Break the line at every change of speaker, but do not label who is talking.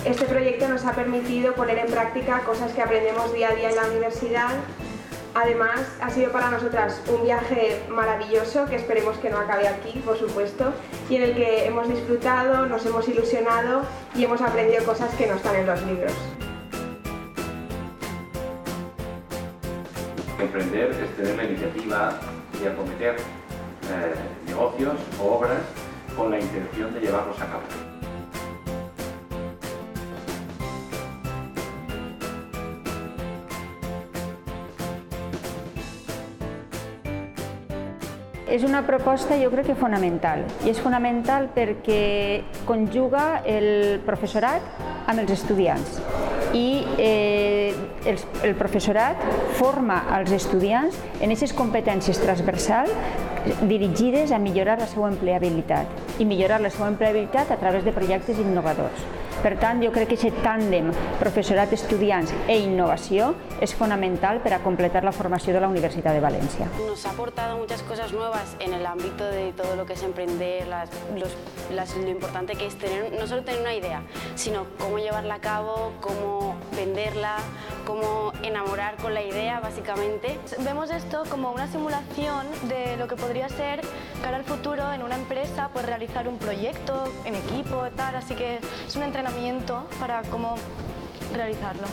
Este proyecto nos ha permitido poner en práctica cosas que aprendemos día a día en la universidad. Además, ha sido para nosotras un viaje maravilloso, que esperemos que no acabe aquí, por supuesto, y en el que hemos disfrutado, nos hemos ilusionado y hemos aprendido cosas que no están en los libros.
Emprender es tener la iniciativa de acometer negocios o obras con la intención de llevarlos a cabo.
És una proposta, jo crec que fonamental, i és fonamental perquè conjuga el professorat amb els estudiants i el professorat forma als estudiants en aquestes competències transversals dirigides a millorar la seva empleabilitat i millorar la seva empleabilitat a través de projectes innovadors. Per tant, jo crec que aquest tàndem professorat-estudiants e innovació es fundamental para completar la formación de la Universidad de Valencia.
Nos ha aportado muchas cosas nuevas en el ámbito de todo lo que es emprender, lo importante que es tener, no solo tener una idea, sino cómo llevarla a cabo, cómo venderla, cómo enamorar con la idea, básicamente.
Vemos esto como una simulación de lo que podría ser cara al futuro en una empresa, pues realizar un proyecto en equipo, tal, así que es un entrenamiento para cómo realizarlo.